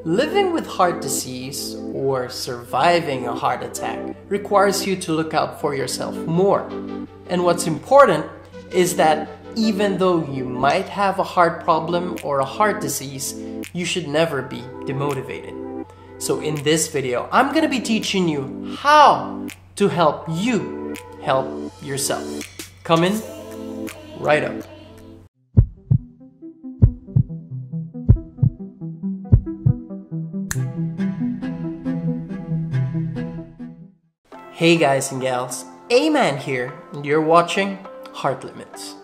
Living with heart disease or surviving a heart attack requires you to look out for yourself more. And what's important is that even though you might have a heart problem or a heart disease, you should never be demotivated. So in this video, I'm going to be teaching you how to help you help yourself. Coming right up. Hey guys and gals, Aman here, and you're watching Heart Limits.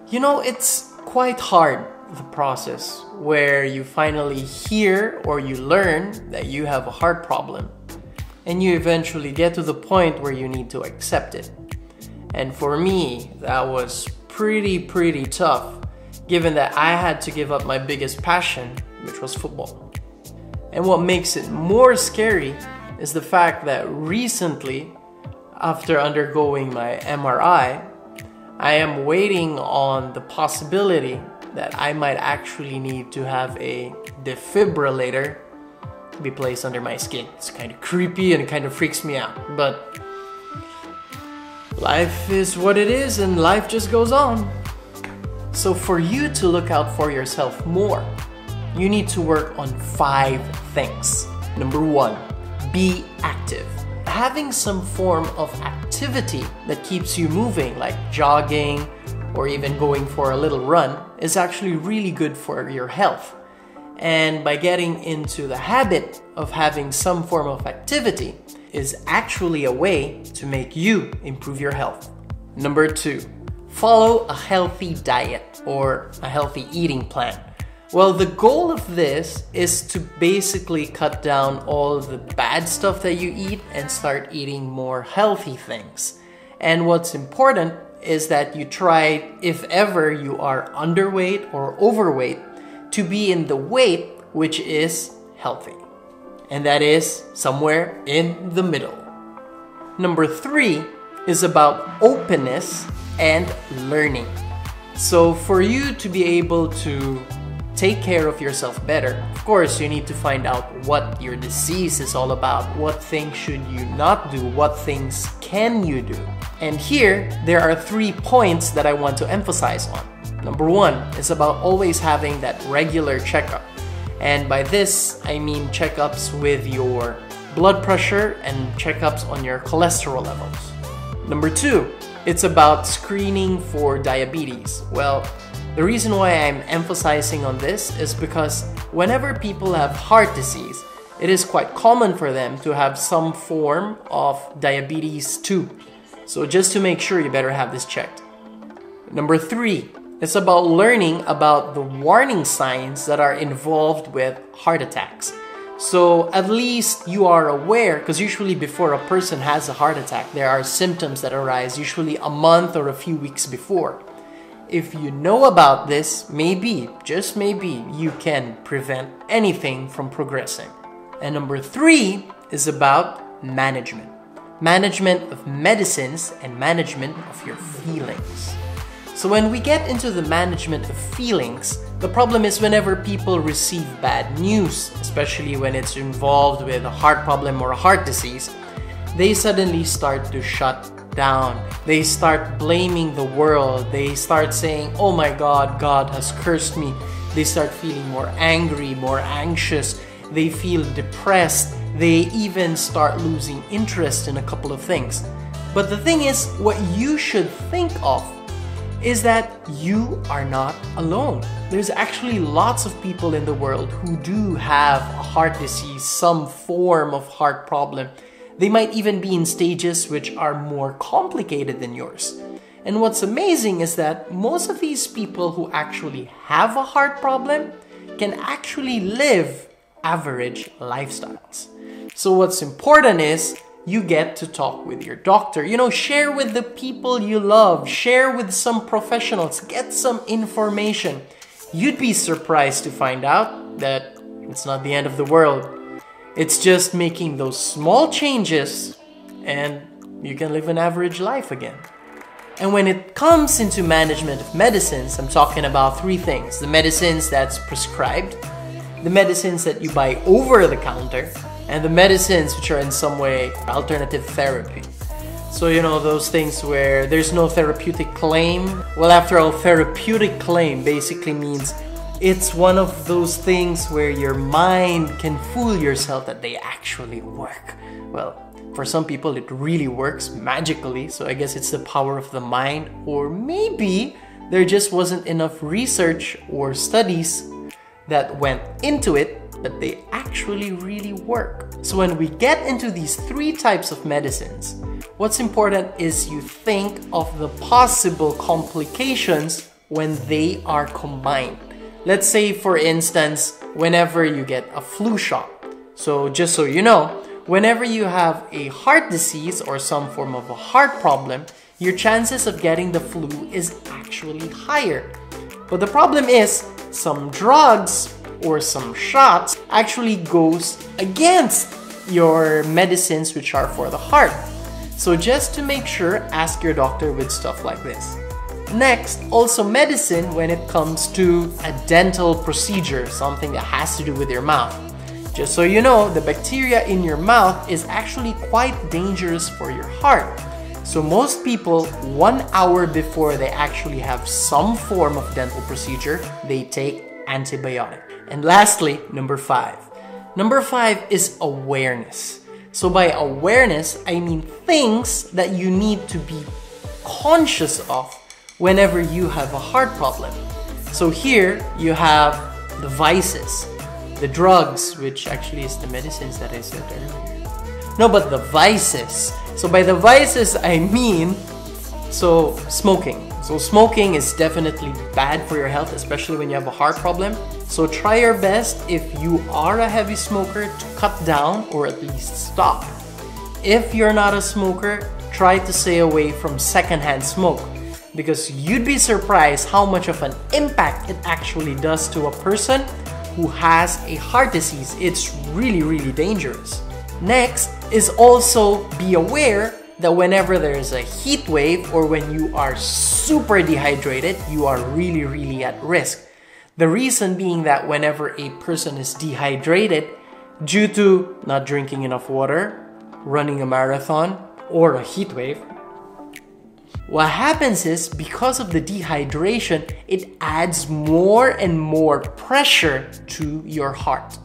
You know, it's quite hard, the process where you finally hear or you learn that you have a heart problem, and you eventually get to the point where you need to accept it. And for me, that was pretty tough, given that I had to give up my biggest passion, which was football. And what makes it more scary is the fact that recently, after undergoing my MRI, I am waiting on the possibility that I might actually need to have a defibrillator be placed under my skin. It's kind of creepy and it kind of freaks me out, but life is what it is and life just goes on. So for you to look out for yourself more, you need to work on 5 things. Number 1, be active. Having some form of activity that keeps you moving, like jogging or even going for a little run, is actually really good for your health. And by getting into the habit of having some form of activity is actually a way to make you improve your health. Number 2, follow a healthy diet or a healthy eating plan. Well, the goal of this is to basically cut down all the bad stuff that you eat and start eating more healthy things. And what's important is that you try, if ever you are underweight or overweight, to be in the weight which is healthy. And that is somewhere in the middle. Number 3 is about openness and learning. So for you to be able to take care of yourself better, of course, you need to find out what your disease is all about. What things should you not do? What things can you do? And here, there are 3 points that I want to emphasize on. Number 1 is about always having that regular checkup. And by this, I mean checkups with your blood pressure and checkups on your cholesterol levels. Number 2, it's about screening for diabetes. Well, the reason why I'm emphasizing on this is because whenever people have heart disease, it is quite common for them to have some form of diabetes too. So just to make sure, you better have this checked. Number 3, it's about learning about the warning signs that are involved with heart attacks. So at least you are aware, because usually before a person has a heart attack, there are symptoms that arise usually a month or a few weeks before. If you know about this, maybe, just maybe, you can prevent anything from progressing. And number 3 is about management. Management of medicines and management of your feelings. So when we get into the management of feelings, the problem is whenever people receive bad news, especially when it's involved with a heart problem or a heart disease, they suddenly start to shut down. They start blaming the world. They start saying, oh my God, God has cursed me. They start feeling more angry, more anxious. They feel depressed. They even start losing interest in a couple of things. But the thing is, what you should think of is that you are not alone. There's actually lots of people in the world who do have a heart disease, some form of heart problem. They might even be in stages which are more complicated than yours. And what's amazing is that most of these people who actually have a heart problem can actually live average lifestyles. So what's important is you get to talk with your doctor. You know, share with the people you love. Share with some professionals. Get some information. You'd be surprised to find out that it's not the end of the world. It's just making those small changes and you can live an average life again. And when it comes into management of medicines, I'm talking about 3 things. The medicines that's prescribed, the medicines that you buy over the counter, and the medicines which are in some way alternative therapy. So you know, those things where there's no therapeutic claim. Well, after all, therapeutic claim basically means it's one of those things where your mind can fool yourself that they actually work. Well, for some people it really works magically, so I guess it's the power of the mind, or maybe there just wasn't enough research or studies that went into it, but they actually really work. So when we get into these three types of medicines, what's important is you think of the possible complications when they are combined. Let's say, for instance, whenever you get a flu shot. So just so you know, whenever you have a heart disease or some form of a heart problem, your chances of getting the flu is actually higher. But the problem is, some drugs or some shots actually goes against your medicines which are for the heart. So just to make sure, ask your doctor with stuff like this. Next, also medicine when it comes to a dental procedure, something that has to do with your mouth. Just so you know, the bacteria in your mouth is actually quite dangerous for your heart. So most people, 1 hour before they actually have some form of dental procedure, they take antibiotic. And lastly, number 5. Number 5 is awareness. So by awareness, I mean things that you need to be conscious of whenever you have a heart problem. So here you have the vices, the drugs, which actually is the medicines that I said earlier. No, but the vices. So by the vices, I mean, so smoking. So smoking is definitely bad for your health, especially when you have a heart problem. So try your best, if you are a heavy smoker, to cut down or at least stop. If you're not a smoker, try to stay away from secondhand smoke, because you'd be surprised how much of an impact it actually does to a person who has a heart disease. It's really, really dangerous. Next is also be aware that whenever there is a heat wave or when you are super dehydrated, you are really, really at risk. The reason being that whenever a person is dehydrated due to not drinking enough water, running a marathon, or a heat wave, what happens is, because of the dehydration, it adds more and more pressure to your heart.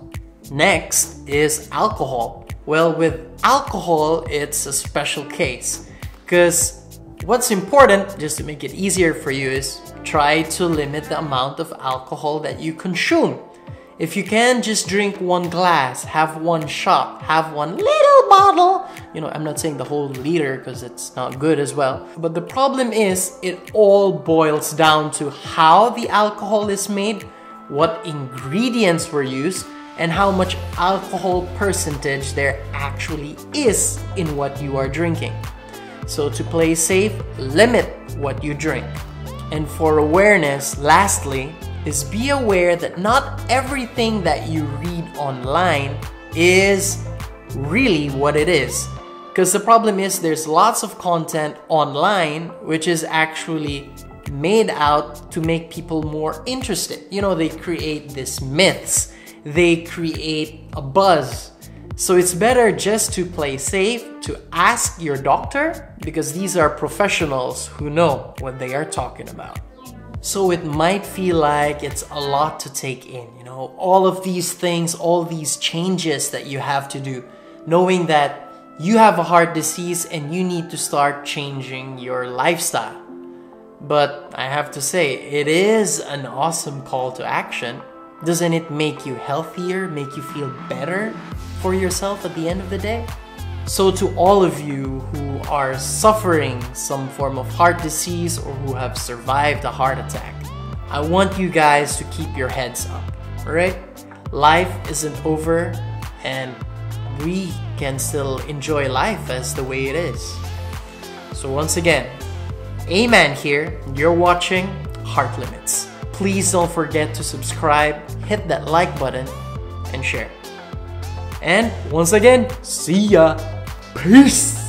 Next is alcohol. Well, with alcohol, it's a special case, because what's important, just to make it easier for you, is try to limit the amount of alcohol that you consume. If you can, just drink 1 glass, have 1 shot, have 1 little bottle. You know, I'm not saying the whole liter because it's not good as well. But the problem is, it all boils down to how the alcohol is made, what ingredients were used, and how much alcohol percentage there actually is in what you are drinking. So to play safe, limit what you drink. And for awareness, lastly, is be aware that not everything that you read online is really what it is. Because the problem is, there's lots of content online which is actually made out to make people more interested. You know, they create these myths, they create a buzz. So it's better just to play safe, to ask your doctor, because these are professionals who know what they are talking about. So it might feel like it's a lot to take in, you know, all of these things, all these changes that you have to do, knowing that you have a heart disease and you need to start changing your lifestyle. But I have to say, it is an awesome call to action. Doesn't it make you healthier, make you feel better for yourself at the end of the day? So to all of you who are suffering some form of heart disease or who have survived a heart attack, I want you guys to keep your heads up, alright? Life isn't over and we can still enjoy life as the way it is. So once again, Aman here, you're watching Heart Limits. Please don't forget to subscribe, hit that like button, and share. And once again, see ya! Peace!